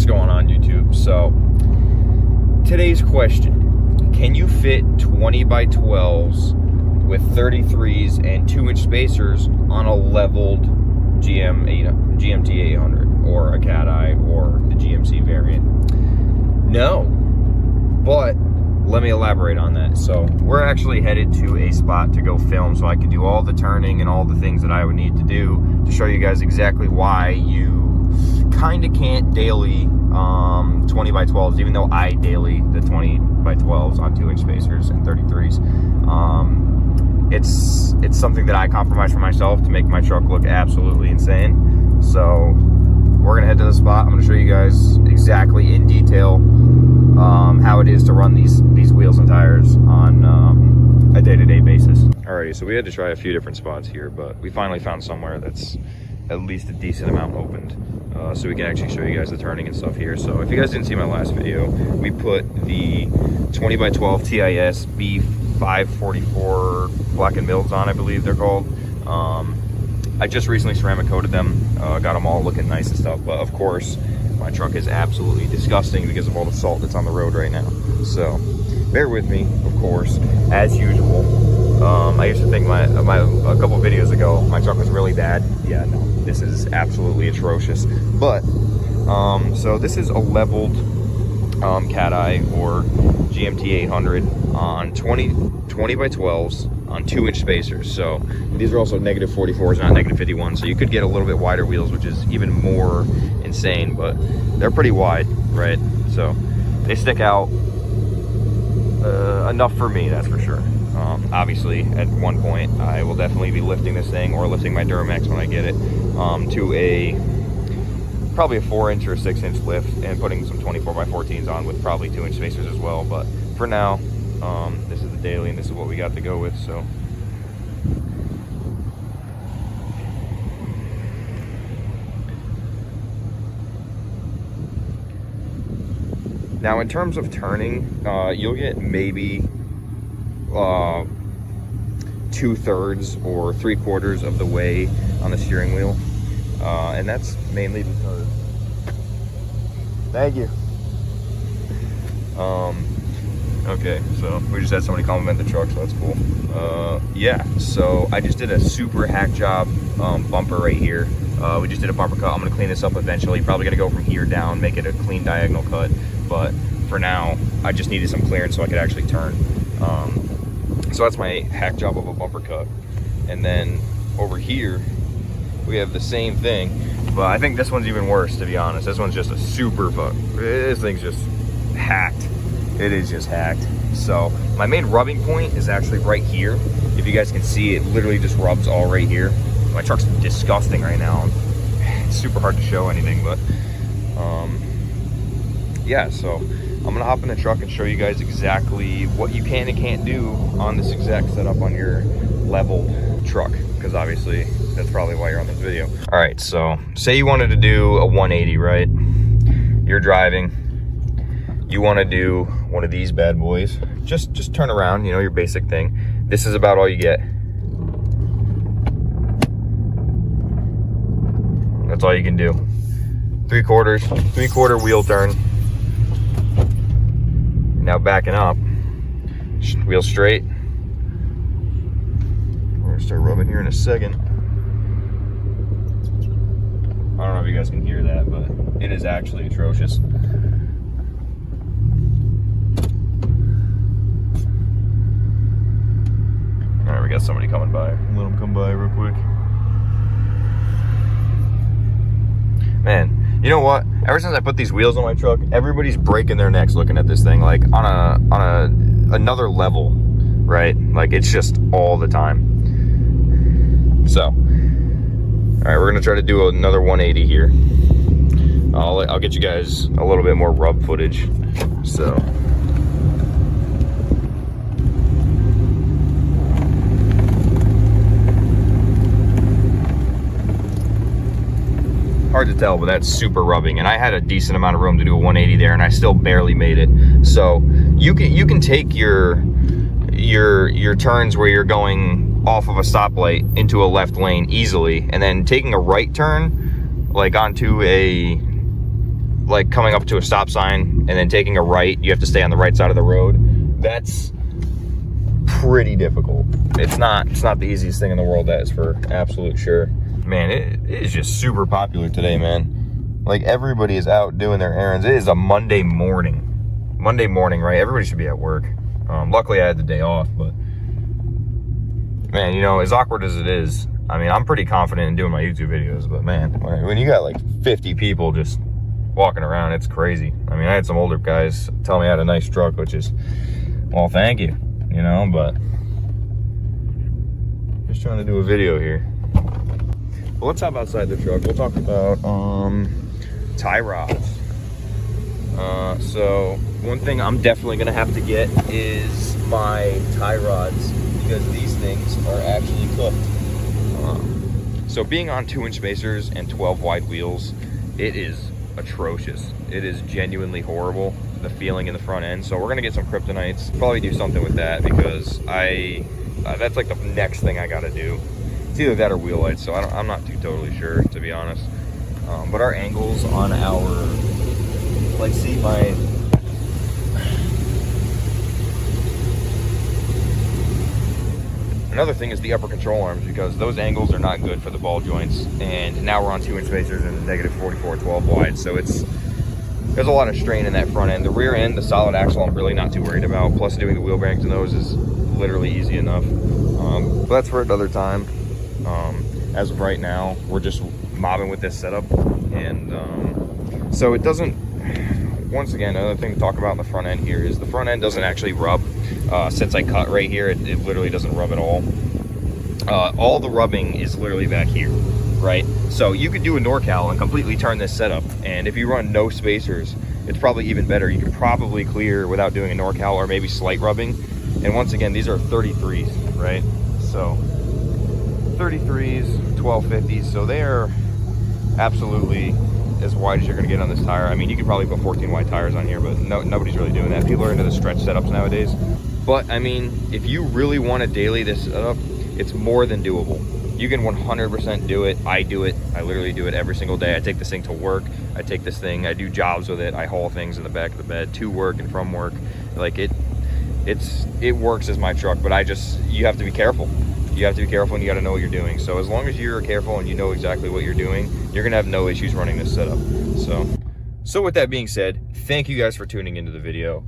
going on, YouTube? So today's question: can you fit 20 by 12s with 33s and 2-inch spacers on a leveled GMT 800 or a cateye or the GMC variant? No, but let me elaborate on that. So we're actually headed to a spot to go film so I can do all the turning and all the things that I would need to do to show you guys exactly why you kind of can't daily 20 by 12s, even though I daily the 20 by 12s on 2-inch spacers and 33s. It's something that I compromise for myself to make my truck look absolutely insane. So we're gonna head to the spot. I'm gonna show you guys exactly in detail how it is to run these wheels and tires on a day-to-day basis. Alrighty, so we had to try a few different spots here, but we finally found somewhere that's at least a decent amount opened, so we can actually show you guys the turning and stuff here. So if you guys didn't see my last video, we put the 20 by 12 TIS B544 black and mills on, I believe they're called. I just recently ceramic coated them, got them all looking nice and stuff, but of course my truck is absolutely disgusting because of all the salt that's on the road right now. So bear with me, of course, as usual. I used to think a couple videos ago my truck was really bad. Yeah, no, this is absolutely atrocious. But so this is a leveled cateye or GMT 800 on 20 by 12s on 2-inch spacers. So these are also negative 44s, not negative 51, so you could get a little bit wider wheels, which is even more insane, but they're pretty wide, right? So they stick out enough for me, that's for sure. Obviously at one point I will definitely be lifting this thing, or lifting my Duramax when I get it, to probably a 4-inch or a 6-inch lift, and putting some 24 by 14s on with probably 2-inch spacers as well. But for now, this is the daily and this is what we got to go with. So now in terms of turning, you'll get maybe 2/3 or 3/4 of the way on the steering wheel, and that's mainly because, thank you. Okay, so we just had somebody compliment the truck, so that's cool. Yeah, so I just did a super hack job bumper right here. We just did a bumper cut. I'm gonna clean this up eventually, probably gonna go from here down, make it a clean diagonal cut, but for now I just needed some clearance so I could actually turn. So that's my hack job of a bumper cut. And then over here we have the same thing, but I think this one's even worse, to be honest. This one's just a super this thing's just hacked. It is just hacked. So my main rubbing point is actually right here. If you guys can see, it literally just rubs all right here. My truck's disgusting right now. It's super hard to show anything, but yeah, so I'm gonna hop in the truck and show you guys exactly what you can and can't do on this exact setup on your leveled truck, because obviously that's probably why you're on this video. All right, so say you wanted to do a 180, right? You're driving, you want to do one of these bad boys. Just turn around, you know, your basic thing. This is about all you get. That's all you can do. 3/4 wheel turn. Now backing up, wheel straight. We're gonna start rubbing here in a second. I don't know if you guys can hear that, but it is actually atrocious. All right, we got somebody coming by. Let them come by real quick. Man, you know what? Ever since I put these wheels on my truck, everybody's breaking their necks looking at this thing, like on another level, right? Like it's just all the time. So, all right, we're gonna try to do another 180 here. I'll get you guys a little bit more rub footage. So. Hard to tell, but that's super rubbing, and I had a decent amount of room to do a 180 there, and I still barely made it. So you can take your turns where you're going off of a stoplight into a left lane easily, and then taking a right turn like onto a like coming up to a stop sign and then taking a right, you have to stay on the right side of the road. That's pretty difficult. It's not the easiest thing in the world, that is for absolute sure. Man, it is just super popular today, man. Like, everybody is out doing their errands. It is a Monday morning, right? Everybody should be at work. Luckily I had the day off, but man, you know, as awkward as it is, I mean, I'm pretty confident in doing my YouTube videos, but man, when you got like 50 people just walking around, it's crazy. I mean, I had some older guys tell me I had a nice truck, which is, well, thank you, you know, but just trying to do a video here. Well, let's hop outside the truck. We'll talk about tie rods. So one thing I'm definitely gonna have to get is my tie rods, because these things are actually cooked. So being on 2-inch spacers and 12 wide wheels, it is atrocious. It is genuinely horrible, the feeling in the front end. So we're gonna get some kryptonites, probably do something with that, because that's like the next thing I gotta do. It's either that or wheel lights, so I'm not too totally sure, to be honest. But our angles on our, like, see my, another thing is the upper control arms, because those angles are not good for the ball joints. And now we're on 2-inch spacers and negative 44, 12 wide. So there's a lot of strain in that front end. The rear end, the solid axle, I'm really not too worried about. Plus doing the wheel bearings in those is literally easy enough. But that's for another time. As of right now, we're just mobbing with this setup. And so it doesn't, once again, another thing to talk about in the front end here is the front end doesn't actually rub. Since I cut right here, it literally doesn't rub at all. All the rubbing is literally back here, right? So you could do a NorCal and completely turn this setup, and if you run no spacers, it's probably even better. You could probably clear without doing a NorCal or maybe slight rubbing. And once again, these are 33s, right? So 33s, 1250s, so they are absolutely as wide as you're going to get on this tire. I mean, you could probably put 14 wide tires on here, but nobody's really doing that. People are into the stretch setups nowadays. But I mean, if you really want to daily this setup, it's more than doable. You can 100% do it. I do it. I literally do it every single day. I take this thing to work. I take this thing, I do jobs with it. I haul things in the back of the bed to work and from work. Like, it works as my truck, but you have to be careful. You have to be careful, and you got to know what you're doing. So as long as you're careful and you know exactly what you're doing, you're gonna have no issues running this setup. So with that being said, thank you guys for tuning into the video.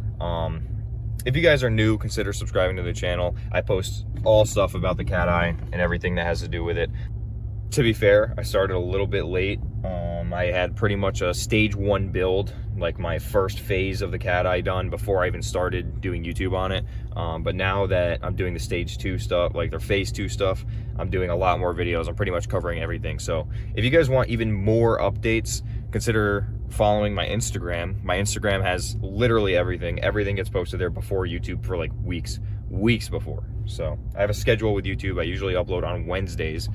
If you guys are new, consider subscribing to the channel. I post all stuff about the cateye and everything that has to do with it. To be fair, I started a little bit late. I had pretty much a stage 1 build, like my first phase of the cateye done before I even started doing YouTube on it. But now that I'm doing the stage 2 stuff, like their phase 2 stuff, I'm doing a lot more videos. I'm pretty much covering everything. So if you guys want even more updates, consider following my Instagram. My Instagram has literally everything. Everything gets posted there before YouTube for like weeks before. So I have a schedule with YouTube. I usually upload on Wednesdays.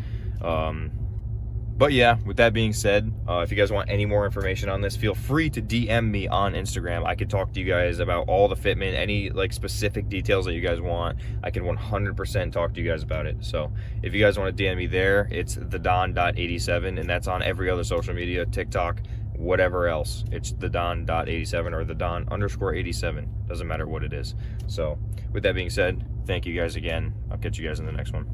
But yeah, with that being said, if you guys want any more information on this, feel free to DM me on Instagram. I could talk to you guys about all the fitment, any like specific details that you guys want. I can 100% talk to you guys about it. So if you guys want to DM me there, it's thedon.87, and that's on every other social media, TikTok, whatever else. It's thedon.87 or thedon_87. Doesn't matter what it is. So with that being said, thank you guys again. I'll catch you guys in the next one.